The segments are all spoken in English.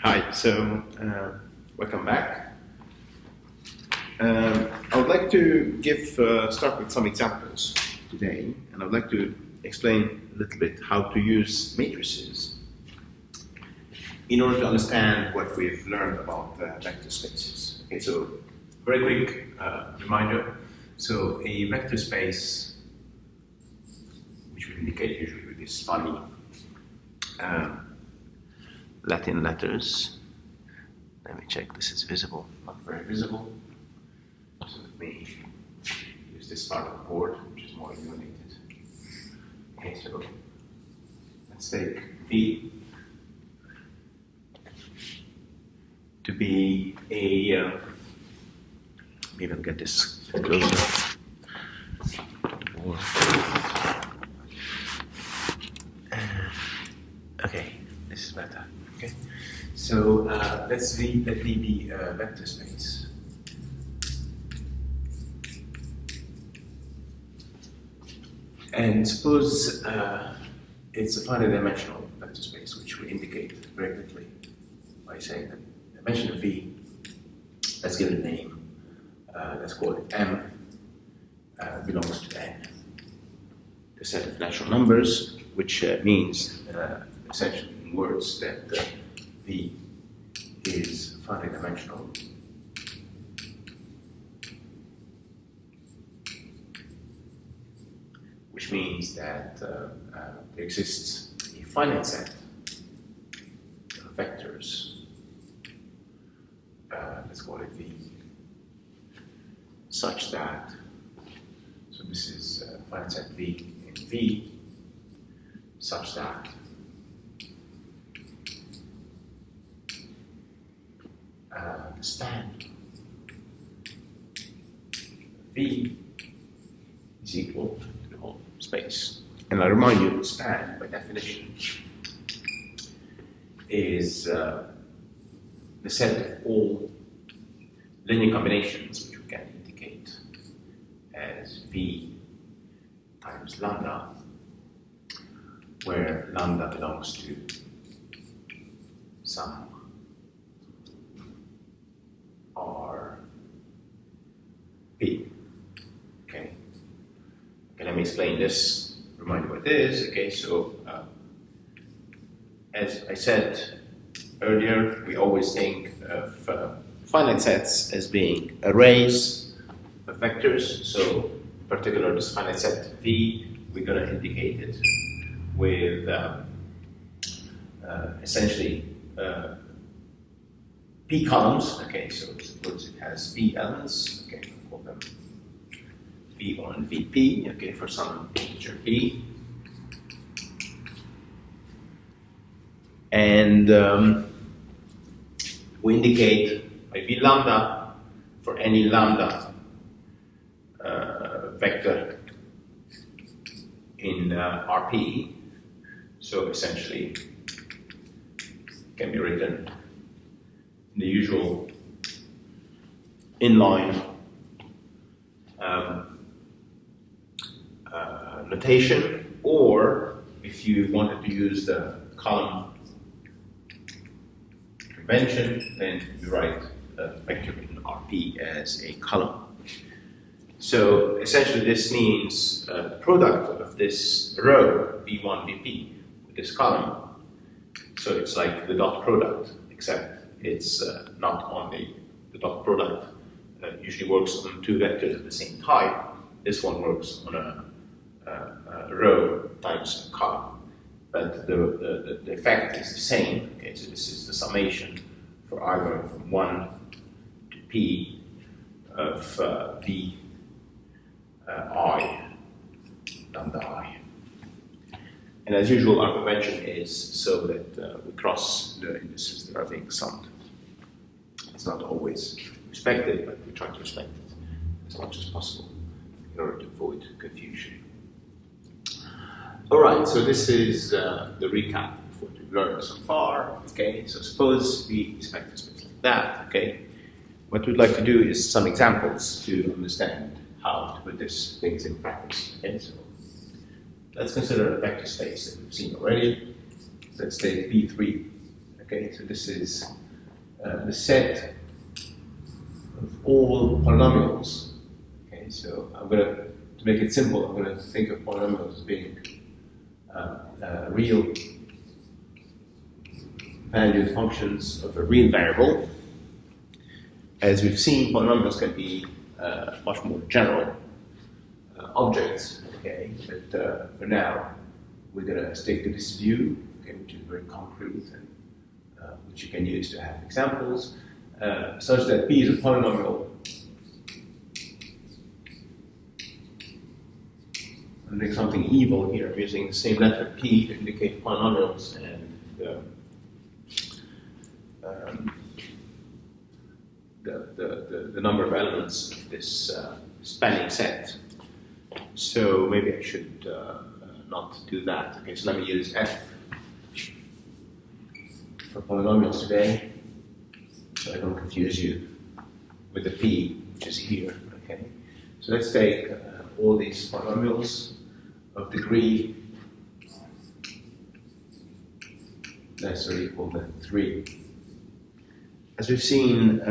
Hi, welcome back. I would like to start with some examples today, and I would like to explain a little bit how to use matrices in order to understand what we've learned about vector spaces. Okay, so very quick reminder. So a vector space, which we indicate usually with this funny Latin letters. Let me check, this is visible, not very visible. So let me use this part of the board, which is more illuminated. Okay, so let's take V to be a, maybe I'll get this closer. Okay, this is better. Okay, so let V be a vector space. And suppose it's a finite dimensional vector space, which we indicate very quickly by saying that the dimension of V, let's give it a name, let's call it M, belongs to N, the set of natural numbers, which means essentially in words that V is finite dimensional. Which means that there exists a finite set of vectors, let's call it V, such that, so this is a finite set V in V, such that the span V is equal to the whole space. And I remind you, the span, by definition, is the set of all linear combinations, which we can indicate as V times lambda, where lambda belongs to some R P. Okay, let me explain this, remind you what it is. Okay, so as I said earlier, we always think of finite sets as being arrays of vectors. So in particular, this finite set V, we're going to indicate it with essentially P columns. Okay, so suppose it has P elements. Okay, we'll call them V1, Vp. Okay, for some integer P, and we indicate by V lambda for any lambda vector in Rp. So essentially, can be written in the usual inline notation, or if you wanted to use the column convention, then you write a vector in Rp as a column. So essentially, this means the product of this row V1 Vp with this column. So it's like the dot product, except it's not only the dot product. Usually works on two vectors of the same type. This one works on a row times a column, but the effect is the same. Okay, so this is the summation for either from 1 to P of V I lambda I. And as usual, our convention is so that we cross the indices that are being summed. It's not always respected, but we try to respect it as much as possible in order to avoid confusion. All right, so this is the recap of what we've learned so far. Okay, so suppose we expect a space like that. Okay, what we'd like to do is some examples to understand how to put these things in practice. Okay, so let's consider a vector space that we've seen already. Let's take B3. Okay, so this is the set of all polynomials. Okay, so to make it simple, I'm going to think of polynomials as being real valued functions of a real variable. As we've seen, polynomials can be much more general objects. Okay, but for now, we're going to stick to this view, okay, which is very concrete and which you can use to have examples, such that P is a polynomial. I'm doing something evil here. I'm using the same letter P to indicate polynomials and the number of elements of this spanning set. So maybe I should not do that. Okay, so let me use F for polynomials today, so I don't confuse you with the P, which is here. Okay, so let's take all these polynomials of degree less or equal than 3. As we've seen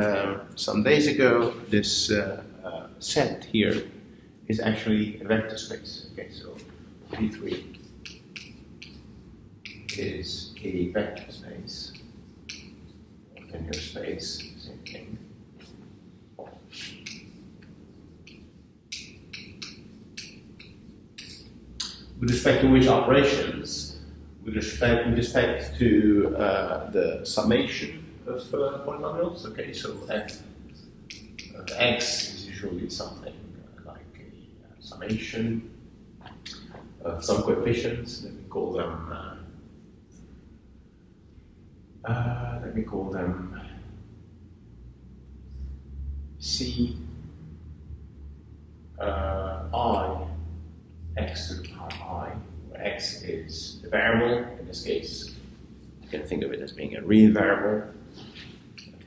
some days ago, this set here is actually a vector space. Okay, so P3 is a vector space, linear space, same thing. With respect to which operations? With respect to the summation of polynomials. Okay, so f of x is usually something like a summation of some coefficients. Let me call them C I x to the power I, where x is the variable. In this case, you can think of it as being a real variable.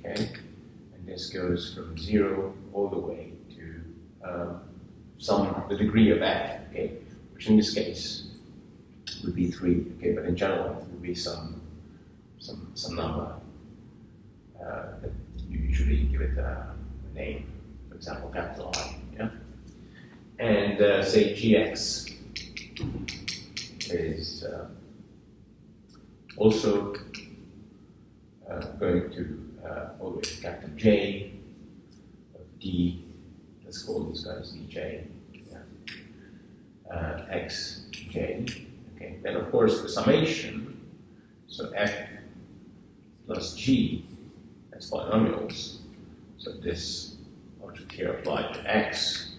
Okay, and this goes from 0 all the way to the degree of f. Okay, which in this case would be 3. Okay, but in general it would be some number that you usually give it a name. For example, capital I. Yeah, and say gx is also going to all the way to capital J of D. Let's call these guys dj. Yeah. xj. Okay. Then of course the summation. So f plus g as polynomials. So this object here applied to x.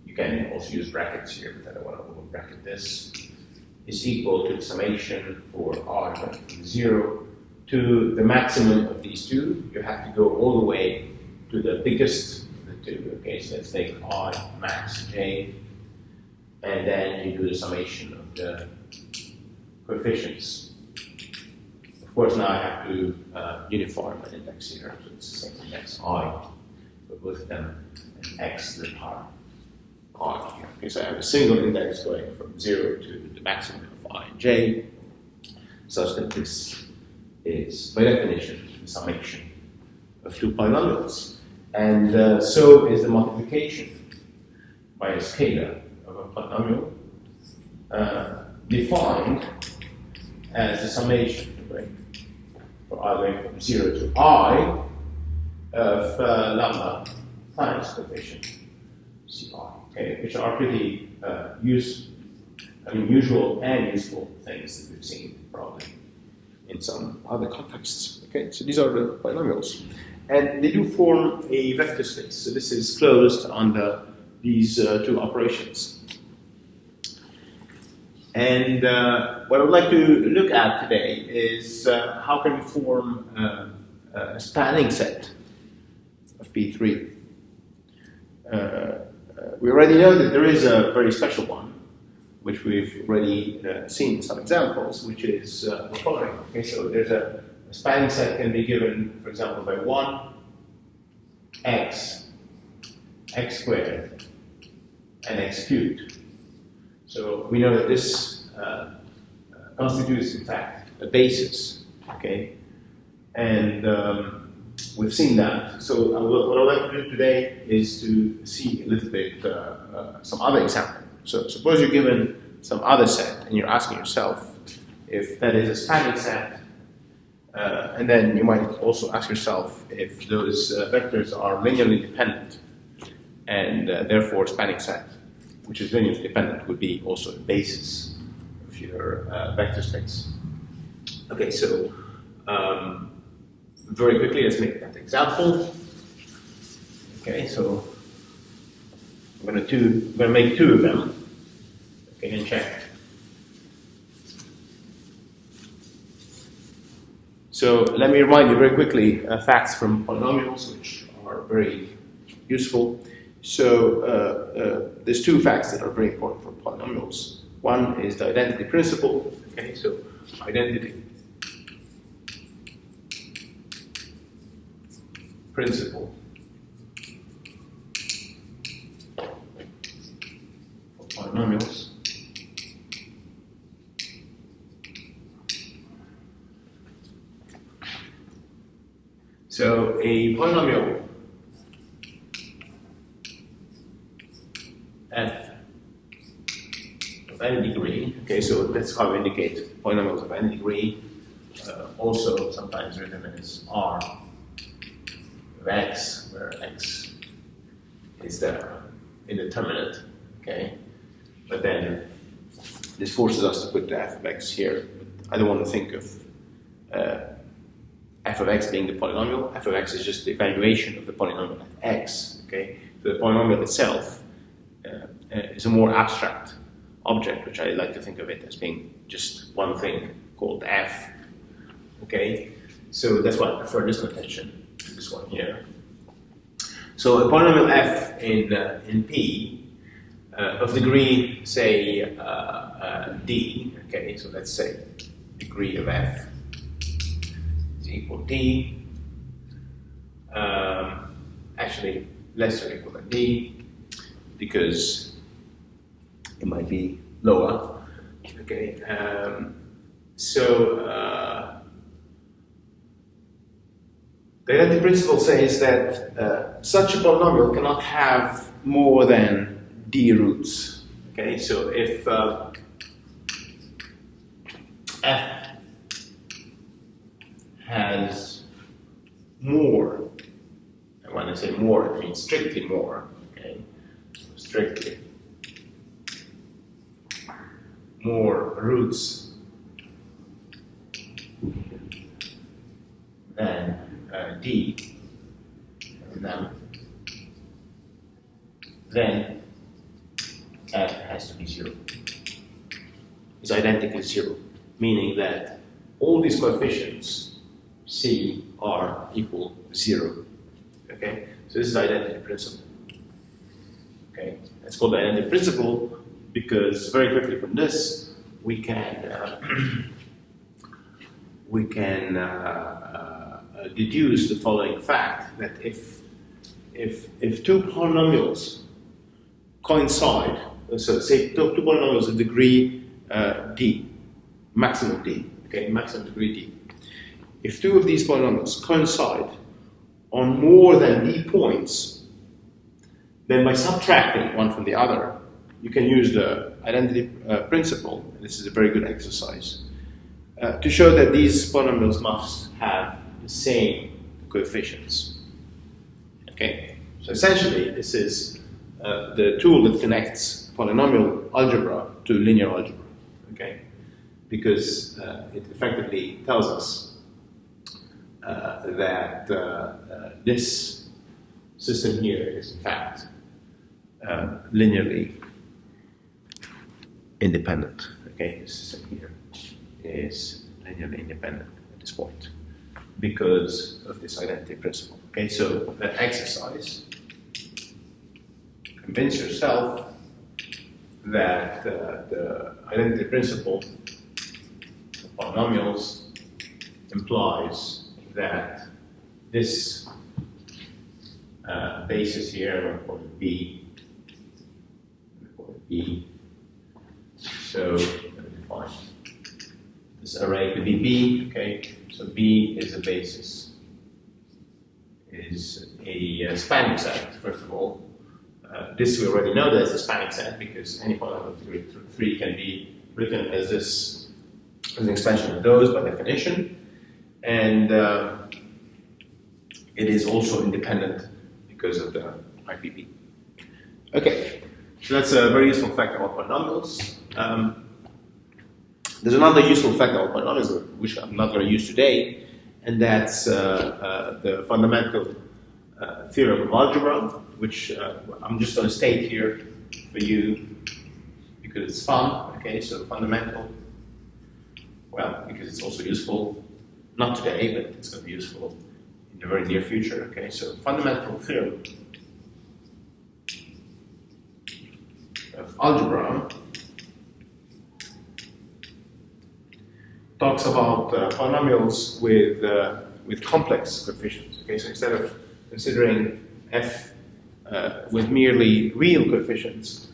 You can also use brackets here, but I don't want to open bracket this. Is equal to the summation for r going from 0 to the maximum of these two. You have to go all the way to the biggest of the two. Okay, so let's take I max j, and then you do the summation of the coefficients. Of course, now I have to uniform an index here, so it's the same index I for both of them, and x to the power I here. Okay, so I have a single index going from 0 to the maximum of I and j, such that this is, by definition, the summation of two polynomials. And so is the multiplication by a scalar of a polynomial defined as the summation for I going from 0 to I of lambda times coefficient Ci, okay, which are pretty usual and useful things that we've seen probably in some other contexts. Okay, so these are the polynomials, and they do form a vector space. So this is closed under these two operations. And what I would like to look at today is how can we form a spanning set of P3. We already know that there is a very special one, which we've already seen in some examples, which is the following. Okay, so there's a spanning set can be given, for example, by 1, x squared, and x cubed. So we know that this constitutes, in fact, a basis Okay, and we've seen that. So what I'd like to do today is to see a little bit some other example. So suppose you're given some other set and you're asking yourself if that is a spanning set, and then you might also ask yourself if those vectors are linearly dependent, and therefore spanning set, which is linearly dependent, would be also a basis of your vector space. Okay, so very quickly, let's make that example. Okay, so I'm going to make two of them. Okay, and check. So let me remind you very quickly facts from polynomials, which are very useful. So there's two facts that are very important for polynomials. One is the identity principle. Okay, so identity principle for polynomials. So a polynomial f of any degree, okay, so that's how we indicate polynomials of any degree, also sometimes written as R of x, where x is the indeterminate, okay, but then this forces us to put the f of x here. I don't want to think of f of x being the polynomial. F of x is just the evaluation of the polynomial at x, okay, so the polynomial itself is a more abstract object, which I like to think of it as being just one thing called f. Okay, so that's why I prefer this notation to this one here. So a polynomial f in P of degree, say d. Okay, so let's say degree of f is equal to d. Actually, less or equal than d, because it might be lower. Okay, the identity principle says that such a polynomial cannot have more than d roots. Okay, so if f has more, and when I say more, it means strictly more. Okay, so strictly more roots than d, then f has to be 0. It's identically 0, meaning that all these coefficients c are equal to 0. Okay, so this is the identity principle. Okay, it's called the identity principle because very quickly from this we can deduce the following fact, that if two polynomials coincide, so say two polynomials of degree d, maximum d, okay, maximum degree d. If two of these polynomials coincide on more than d points, then by subtracting one from the other, you can use the identity principle. This is a very good exercise to show that these polynomials must have the same coefficients. Okay, so essentially this is the tool that connects polynomial algebra to linear algebra. Okay, because it effectively tells us that this system here is in fact linearly independent. Okay, this system here is linearly independent at this point because of this identity principle. Okay, so that exercise, convince yourself that the identity principle of polynomials implies that this basis here, we'll call it B, so let me define This array could be B, okay? So B is a basis, is a spanning set, first of all. This we already know that it's a spanning set because any polynomial of degree 3 can be written as this, as an expansion of those by definition. And it is also independent because of the IPP. Okay, so that's a very useful fact about polynomials. There's another useful fact about polynomials which I'm not going to use today, and that's the fundamental theorem of algebra, which I'm just going to state here for you because it's fun. Okay, so fundamental, well, because it's also useful, not today, but it's going to be useful in the very near future. Okay, so fundamental theorem of algebra talks about polynomials with complex coefficients. Okay, so instead of considering f with merely real coefficients,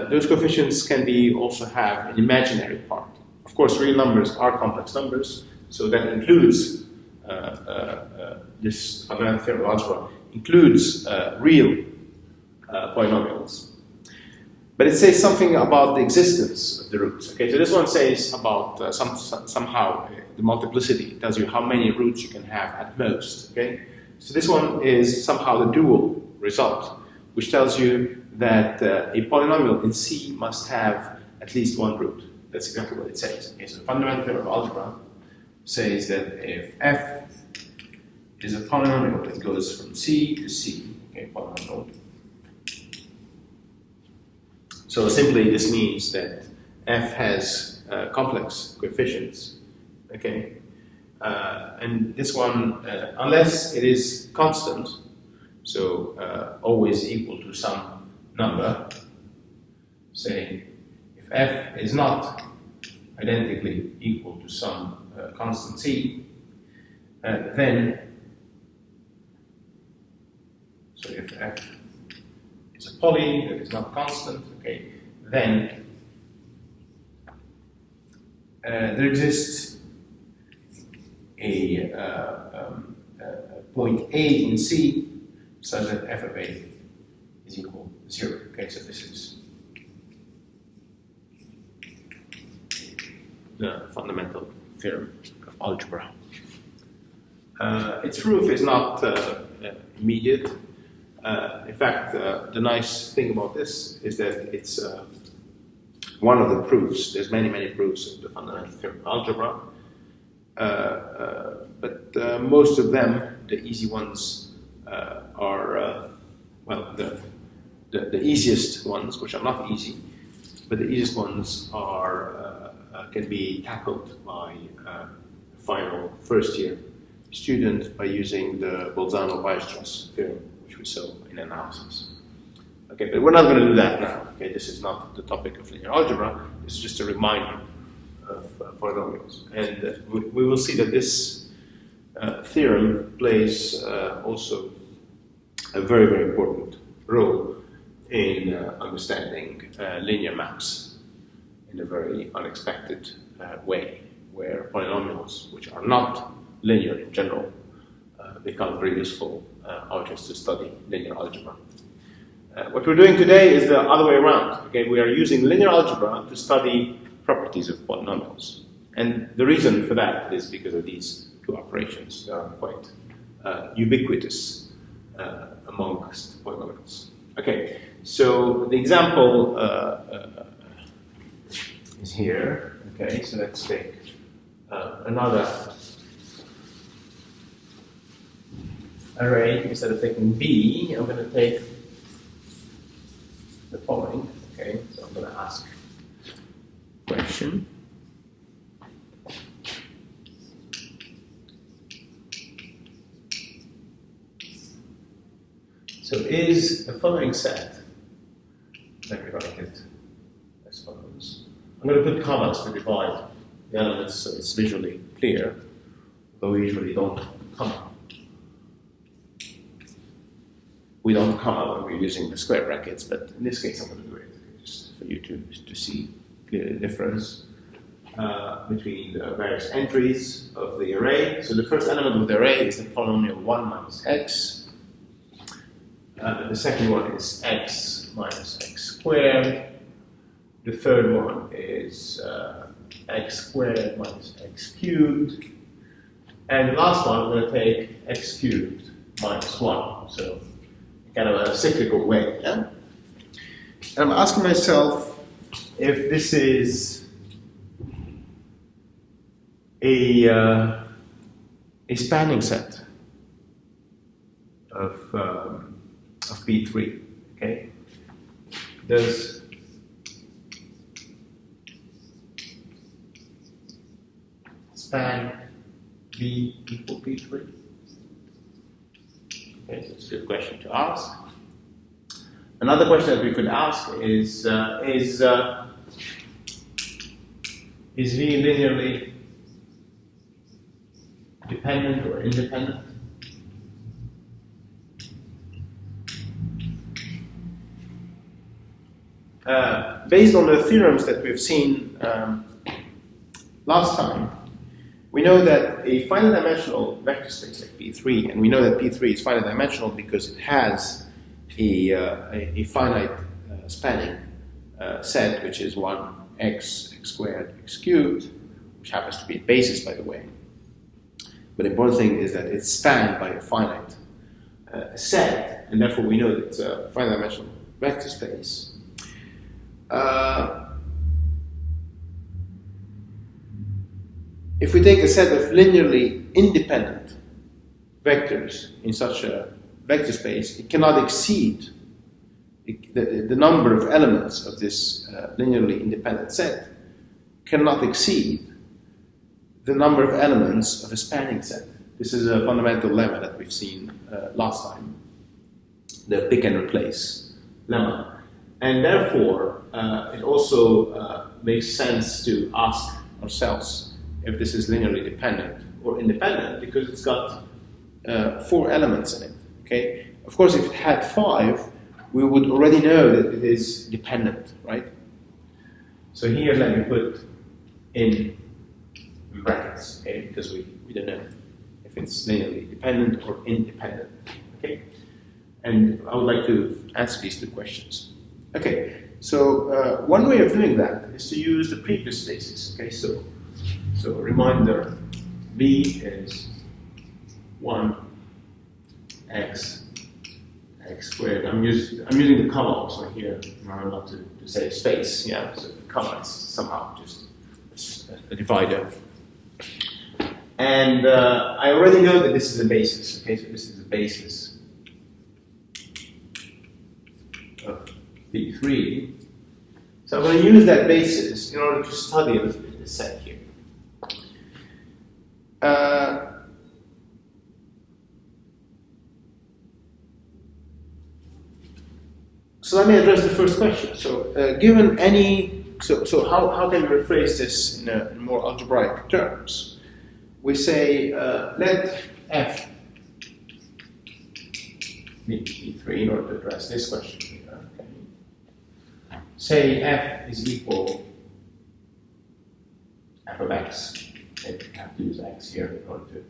those coefficients can be also have an imaginary part. Of course, real numbers are complex numbers, so that includes this fundamental theorem of algebra includes real polynomials. But it says something about the existence of the roots. Okay, so this one says about somehow the multiplicity. It tells you how many roots you can have at most. Okay, so this one is somehow the dual result, which tells you that a polynomial in C must have at least one root. That's exactly what it says. Okay, so the fundamental theorem of algebra says that if f is a polynomial that goes from C to C, okay, polynomial. So simply this means that f has complex coefficients, okay? And this one, unless it is constant, so always equal to some number, say if f is not identically equal to some constant c, then, so if f is a poly that is not constant, okay, then there exists a point A in C such that f of A is equal to 0. Okay, so this is the fundamental theorem of algebra. Its proof is not immediate. In fact, the nice thing about this is that it's one of the proofs. There's many proofs of the fundamental theorem of algebra, but most of them, the easy ones, are well, the easiest ones, which are not easy, but the easiest ones are can be tackled by a final first-year student by using the Bolzano-Weierstrass theorem, which we saw in analysis. Okay, but we're not going to do that now. Okay, this is not the topic of linear algebra. This is just a reminder of polynomials, and we will see that this theorem plays also a very important role in understanding linear maps in a very unexpected way, where polynomials, which are not linear in general, become very useful objects to study linear algebra. What we're doing today is the other way around. Okay, we are using linear algebra to study properties of polynomials, and the reason for that is because of these two operations. They are quite ubiquitous amongst polynomials. Okay, so the example is here. Okay, so let's take another array. Instead of taking B, I'm going to take the following. Okay, so I'm going to ask a question. So is the following set, let me write it as follows. I'm going to put commas to divide the elements so it's visually clear, though we usually don't comma. We don't comma when we're using the square brackets, but in this case I'm going to do it just for you to see the difference. between the various entries of the array. So the first element of the array is the polynomial 1 minus x. The second one is x minus x squared. The third one is x squared minus x cubed. And the last one, I'm going to take x cubed minus 1. So kind of a cyclical way. Yeah? And I'm asking myself if this is a spanning set of B3. Okay, does span B equal B3? Okay, so it's a good question to ask. Another question that we could ask is V linearly dependent or independent? Based on the theorems that we've seen last time, we know that a finite dimensional vector space like B3, and we know that B3 is finite dimensional because it has a finite spanning set, which is 1x, x squared, x cubed, which happens to be a basis, by the way. But the important thing is that it's spanned by a finite set, and therefore we know that it's a finite dimensional vector space. If we take a set of linearly independent vectors in such a vector space, it cannot exceed the number of elements of this linearly independent set cannot exceed the number of elements of a spanning set. This is a fundamental lemma that we've seen last time, the pick and replace lemma. And therefore, it also makes sense to ask ourselves if this is linearly dependent or independent, because it's got 4 elements in it. Okay? Of course, if it had 5, we would already know that it is dependent, right? So here, let me put in brackets, okay? Because we don't know if it's linearly dependent or independent. Okay? And I would like to answer these 2 questions. Okay, so one way of doing that is to use the previous basis. Okay, so reminder, B is 1x x squared. I'm using the comma also here, not to say space. Yeah, so the comma is somehow just a divider. And I already know that this is a basis. Okay, so this is the basis of B3. So I'm going to use that basis in order to study a little bit the set here. So let me address the first question. So given any, so how can we rephrase this in more algebraic terms? We say let f be B3 in order to address this question here. Okay. Say f is equal f of x. Okay, I have to use x here in order to.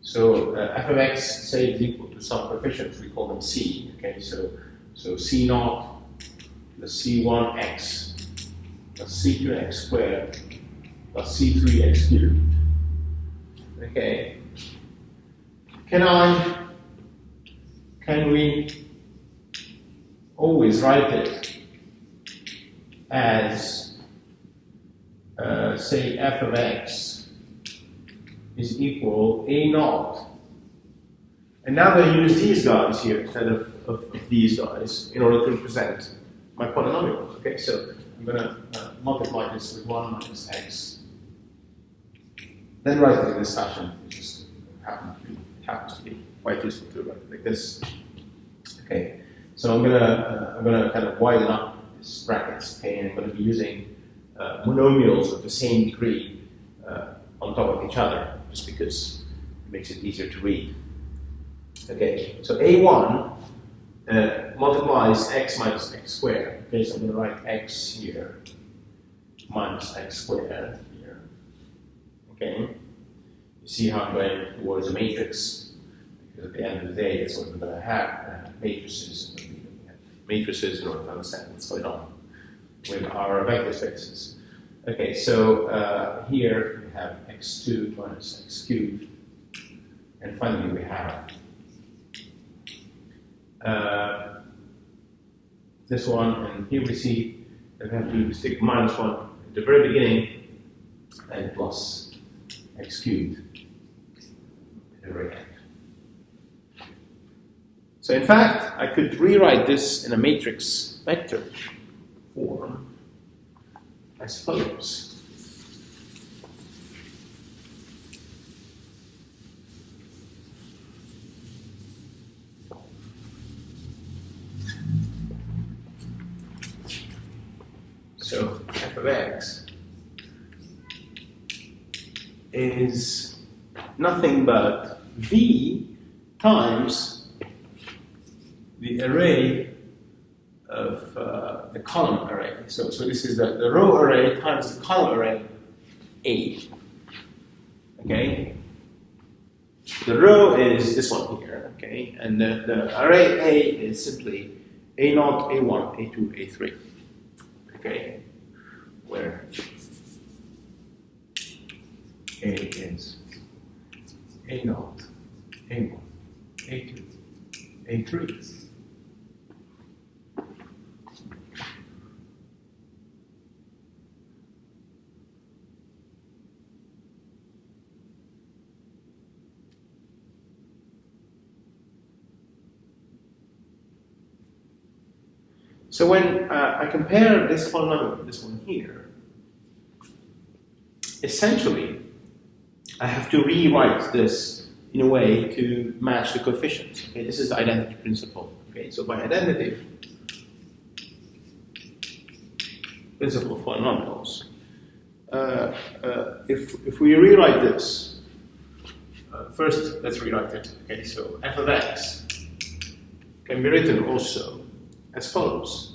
So f of x, say, is equal to some coefficients. We call them c. Okay, so c naught plus c1x plus c2x squared plus c3x cubed. Okay. Can we always write it as say f of x is equal a naught? And now I'm going to use these guys here instead of these guys in order to represent my polynomials. Okay, so I'm going to multiply this with 1 minus x. Then write it in this fashion. It just happens to be quite useful to write it like this. Okay, so I'm gonna kind of widen up this brackets. Okay, and I'm going to be using monomials of the same degree on top of each other, just because it makes it easier to read. Okay, so a1 multiplies x minus x squared. Okay, so I'm going to write x here minus x squared here. You see how I'm going towards a matrix, because at the end of the day, that's what we're going to have, matrices, and we have matrices in order to understand what's going on with our vector spaces. Okay, so here we have x2 minus x cubed, and finally we have this one, and here we see that we have to stick -1 at the very beginning and plus x cubed at the very end. So in fact, I could rewrite this in a matrix vector form as follows. So f of x is nothing but v times the array of the column array. So this is the row array times the column array A. Okay? The row is this one here, okay? And the array A is simply A0, A1, A2, A3. Okay? Where A is A0, A1, A2, A3. So when I compare this polynomial with this one here, essentially I have to rewrite this in a way to match the coefficients. Okay, this is the identity principle. Okay, so by identity principle of polynomials, if we rewrite this, first let's rewrite it. Okay, so f of x can be written also as follows.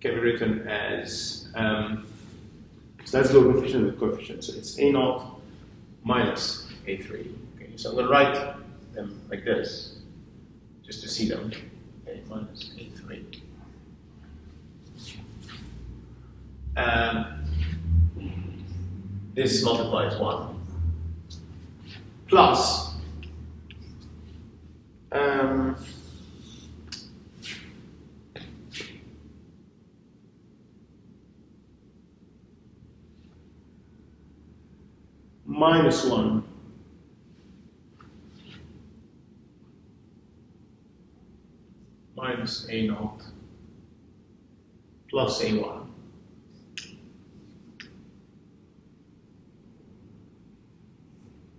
Can be written as, so let's go coefficient with coefficient. So it's A0 minus A3. Okay, so I'm going to write them like this, just to see them. Okay, minus A3. This multiplies 1. Plus, minus 1 minus A0 plus A1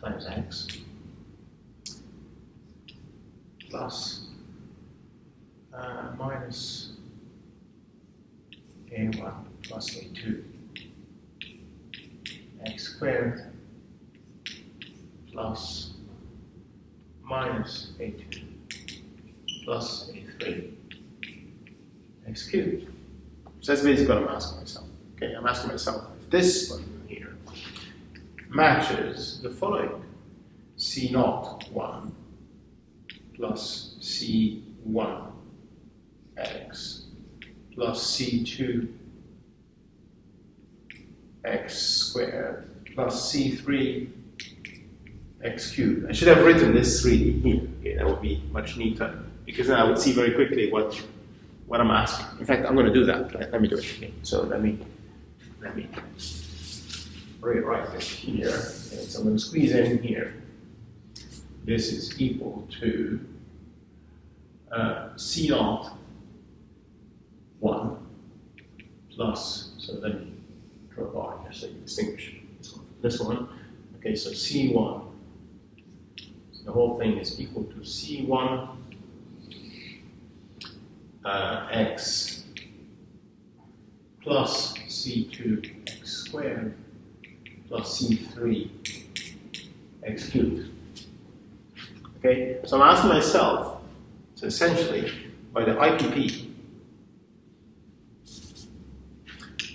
times x plus minus A1 plus A2 x squared plus minus A2 plus A3 x cubed. So that's basically what I'm asking myself. Okay, I'm asking myself if this one here matches the following: C0 1 plus C1 x plus C2 x squared plus C3 x cubed. I should have written this 3 here. Okay, that would be much neater, because then I would see very quickly what I'm asking. In fact, I'm going to do that. Let me do it. Okay, so let me rewrite this here. Okay, so I'm going to squeeze in here. This is equal to C0 1 plus. So let me draw a bar here so you can distinguish this one. Okay, so C1. The whole thing is equal to C1 x plus C2 x squared plus C3 x cubed. Okay, so I'm asking myself, so essentially, by the IPP,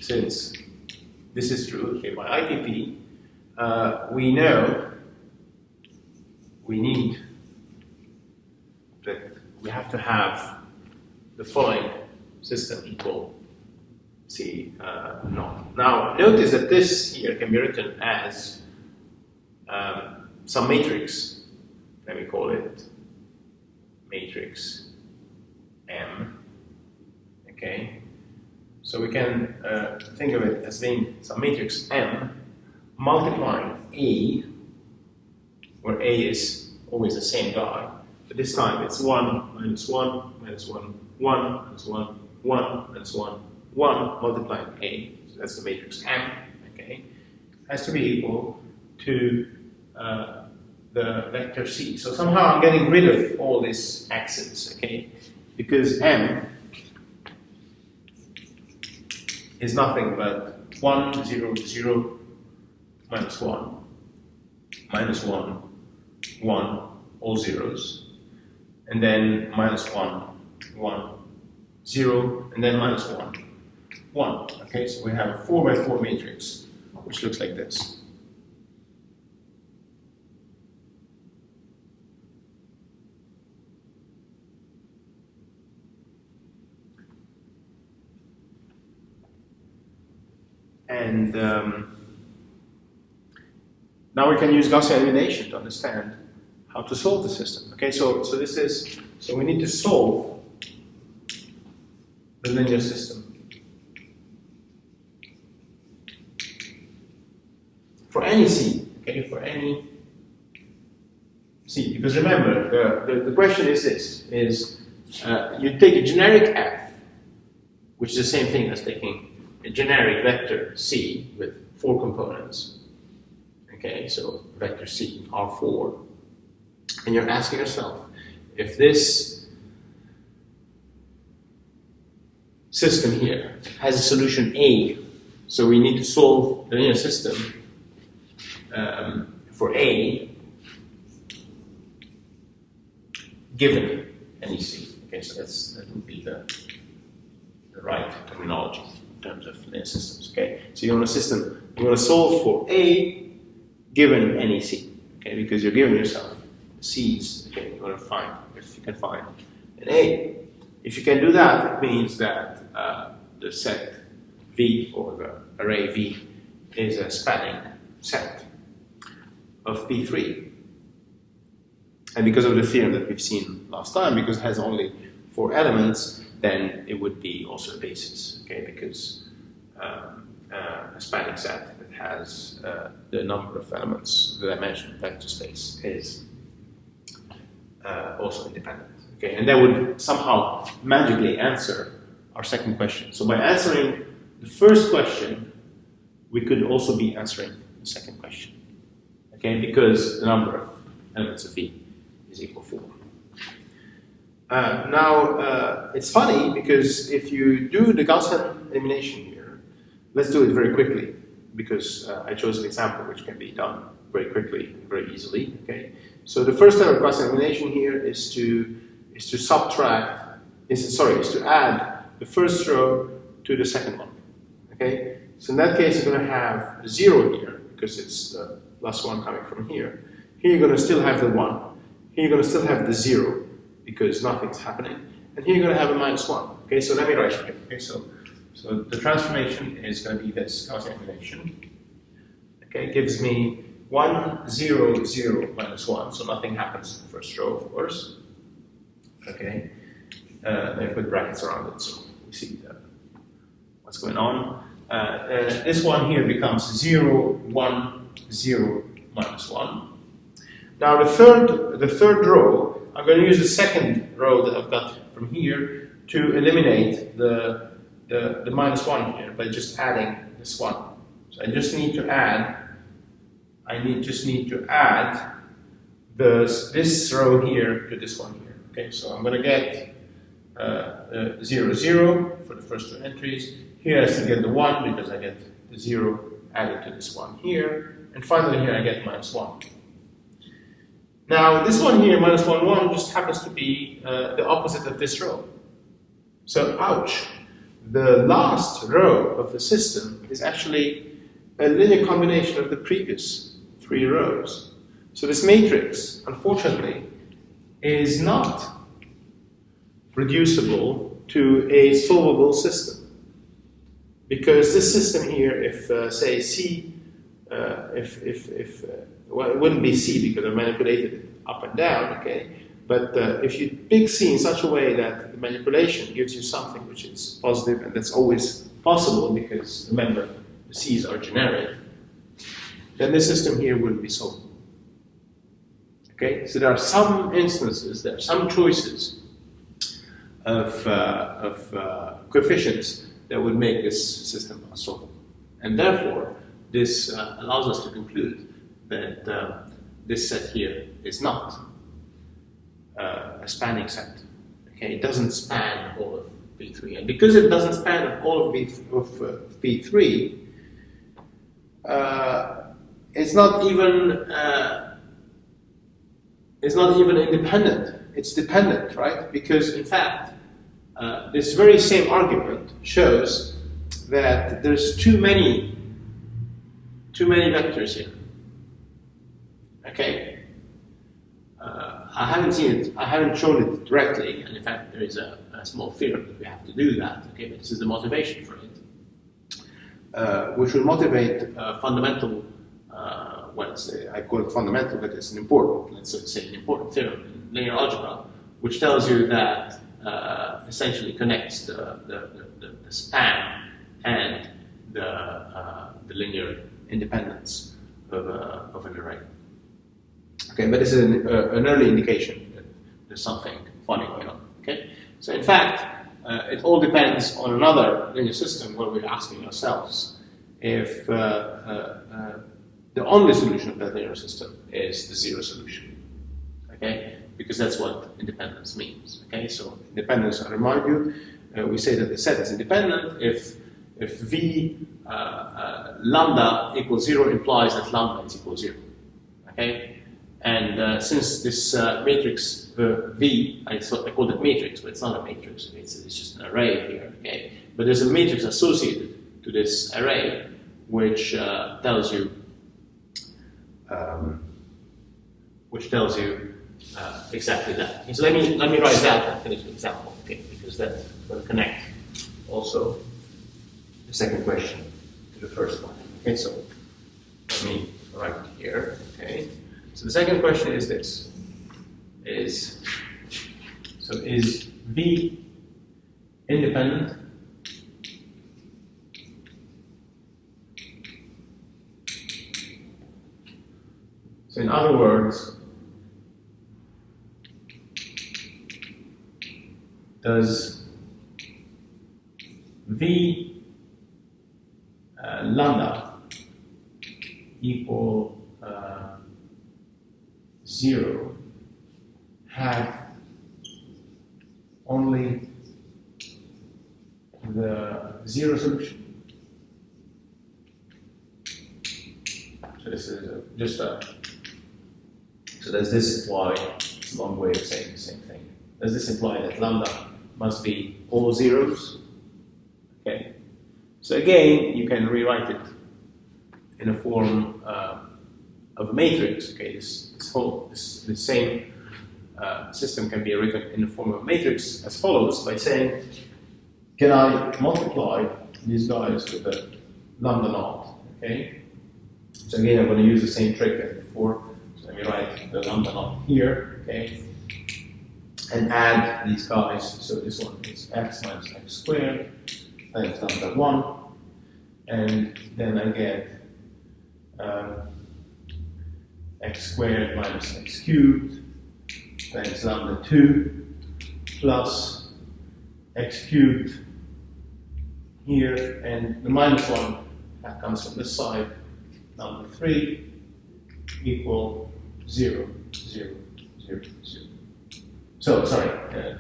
since this is true, okay, by IPP, we know we need that we have to have the following system equal C naught. Now notice that this here can be written as some matrix. Let me call it matrix M. Okay, so we can think of it as being some matrix M multiplying A, where A is always the same guy, but this time it's 1 minus 1 minus 1 1 minus 1 1 minus 1 1 multiplying A. So that's the matrix M. Okay, has to be equal to the vector C. So somehow I'm getting rid of all these x's, okay? Because M is nothing but 1, 0, 0, minus 1, minus 1, 1, all zeros, and then minus 1, 1, 0, and then minus 1, 1. Okay, so we have a 4 by 4 matrix, which looks like this. And now we can use Gaussian elimination to understand how to solve the system. Okay, so we need to solve the linear system for any C. Okay, for any C. Because remember, the question is this: you take a generic F, which is the same thing as taking a generic vector C with 4 components. Okay, so vector C, R4. And you're asking yourself, if this system here has a solution A, so we need to solve the linear system for A given any C. Okay, so that would be the right terminology in terms of linear systems. Okay, so you want to solve for A given any C. Okay, because you're giving yourself C's. Okay, you want to find if you can find an A. If you can do that, it means that the set V or the array V is a spanning set of P3. And because of the theorem that we've seen last time, because it has only 4 elements, then it would be also a basis, okay? Because a spanning set that has the number of elements, the dimension of vector space is also independent, okay? And that would somehow magically answer our second question. So by answering the first question, we could also be answering the second question, okay? Because the number of elements of V is equal 4. Now, it's funny because if you do the Gaussian elimination here, let's do it very quickly because I chose an example which can be done very quickly, very easily. Okay, so the first step of Gaussian elimination here is to add the first row to the second one. Okay, so in that case, you're going to have the 0 here because it's the plus 1 coming from here. Here you're going to still have the 1. Here you're going to still have the 0. Because nothing's happening, and here you're going to have a minus 1. Okay, so let me write it. Okay, so the transformation is going to be this Gaussian elimination. Okay, gives me 1, 0, 0, minus 1. So nothing happens in the first row, of course. Okay, let me put brackets around it so we see what's going on. This one here becomes 0, 1, 0, minus 1. Now the third row. I'm going to use the second row that I've got from here to eliminate the minus 1 here by just adding this 1. So I just need to add. This row here to this one here. Okay, so I'm going to get 0, 0 for the first 2 entries. Here I still get the 1 because I get the 0 added to this one here, and finally here I get minus 1. Now, this one here, minus 1, 1, just happens to be the opposite of this row. So, ouch. The last row of the system is actually a linear combination of the previous 3 rows. So this matrix, unfortunately, is not reducible to a solvable system. Because this system here, if say C, well, it wouldn't be C because I manipulated it up and down, okay? But if you pick C in such a way that the manipulation gives you something which is positive, and that's always possible because, remember, the C's are generic, then this system here wouldn't be solvable. Okay? So there are some instances, there are some choices of coefficients that would make this system unsolvable. And therefore, this allows us to conclude that this set here is not a spanning set. Okay, it doesn't span all of B3, and because it doesn't span all of B3, it's not even independent. It's dependent, right? Because in fact, this very same argument shows that there's too many vectors here. Okay. I haven't seen it. I haven't shown it directly, and in fact, there is a small theorem that we have to do that. Okay, but this is the motivation for it, which will motivate fundamental. Well, I call it fundamental, but it's an important. Let's say an important theorem in linear algebra, which tells you that essentially connects the span and the linear independence of an array. Okay, but this is an early indication that there's something funny going on. Okay, so in fact, it all depends on another linear system where we're asking ourselves if the only solution of that linear system is the zero solution. Okay, because that's what independence means. Okay, so independence, I remind you, we say that the set is independent if V lambda equals 0 implies that lambda is equal to 0. Okay. And since this matrix V, I called it matrix, but it's not a matrix, it's just an array here, okay? But there's a matrix associated to this array which tells you exactly that. Okay, so let me write that and finish the example, okay? Because that will connect also the second question to the first one. Okay, so let me write it here, okay? So the second question is this: is V independent? So in other words, does V lambda equal 0 have only the zero solution? So this is just a. So does this imply? It's a long way of saying the same thing. Does this imply that lambda must be all zeros? Okay. So again, you can rewrite it in a form of a matrix. Okay, this same system can be written in the form of a matrix as follows by saying, can I multiply these guys with a lambda naught? Okay. So again, I'm going to use the same trick as before. So let me write the lambda naught here. Okay. And add these guys. So this one is x minus x squared times lambda 1, and then I get x squared minus x cubed times lambda 2 plus x cubed here, and the minus 1 that comes from this side, lambda 3 equal 0, 0, 0, 0. So sorry.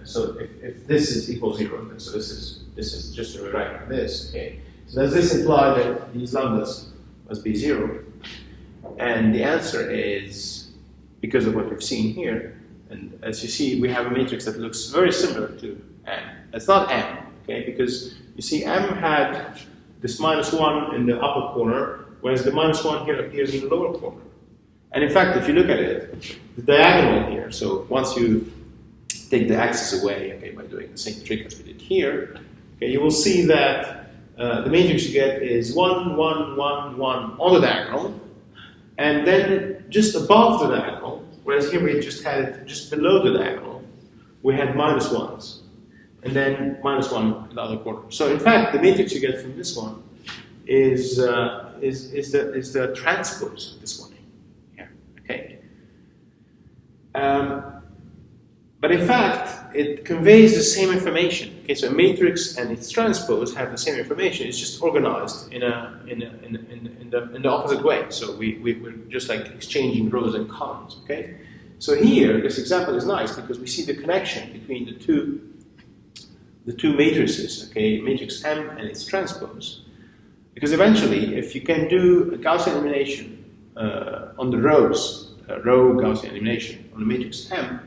So if this is equal 0, then so this is just to rewrite this. Okay. So does this imply that these lambdas must be 0? And the answer is, because of what we've seen here, and as you see, we have a matrix that looks very similar to M. It's not M, okay? Because you see, M had this minus 1 in the upper corner, whereas the minus 1 here appears in the lower corner. And in fact, if you look at it, the diagonal here, so once you take the axis away, okay, by doing the same trick as we did here, okay, you will see that the matrix you get is 1, 1, 1, 1 on the diagonal, and then just above the diagonal, whereas here we just had it just below the diagonal, we had minus 1s, and then minus 1 in the other corner. So in fact, the matrix you get from this one is the transpose of this one here. Okay. But in fact, it conveys the same information. Okay, so a matrix and its transpose have the same information. It's just organized in the opposite way. So we're just like exchanging rows and columns. Okay. So here, this example is nice because we see the connection between the two matrices. Okay, matrix M and its transpose. Because eventually, if you can do a Gaussian elimination on the rows, row Gaussian elimination on the matrix M,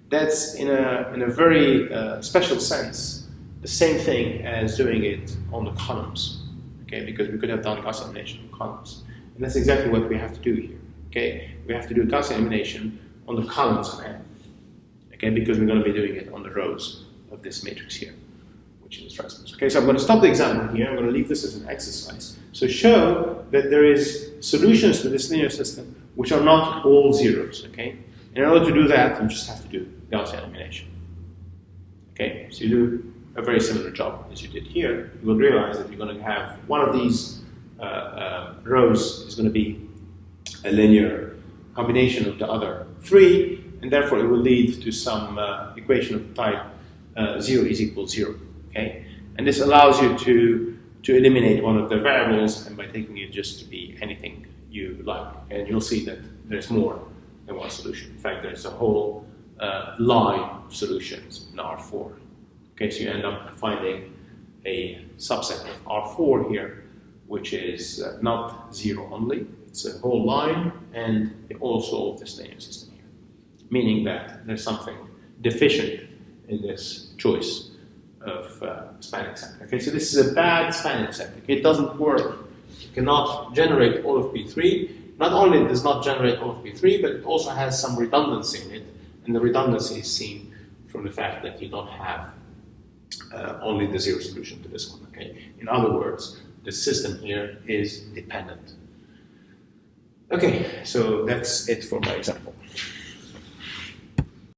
that's in a very special sense the same thing as doing it on the columns. Okay, because we could have done Gaussian elimination on columns, and that's exactly what we have to do here. Okay, we have to do a Gaussian elimination on the columns of M. Okay, because we're going to be doing it on the rows of this matrix here, which is transpose. Okay, so I'm going to stop the example here. I'm going to leave this as an exercise. So show that there is solutions to this linear system which are not all zeros. Okay, in order to do that, you just have to do Gaussian elimination. Okay, so you do a very similar job as you did here. You will realize that you're going to have one of these rows is going to be a linear combination of the other three, and therefore it will lead to some equation of the type 0 is equal 0. Okay, and this allows you to eliminate one of the variables, and by taking it just to be anything you like, and you'll see that there's more than one solution. In fact, there's a whole line of solutions in R4. Okay, so you end up finding a subset of R4 here, which is not 0 only. It's a whole line, and it all solves this linear system here, meaning that there's something deficient in this choice of spanning set. Okay, so this is a bad spanning set. Okay, it doesn't work. It cannot generate all of P3. Not only does it not generate all of P3, but it also has some redundancy in it, and the redundancy is seen from the fact that you don't have only the zero solution to this one. Okay, in other words, the system here is dependent. Okay, so that's it for my example.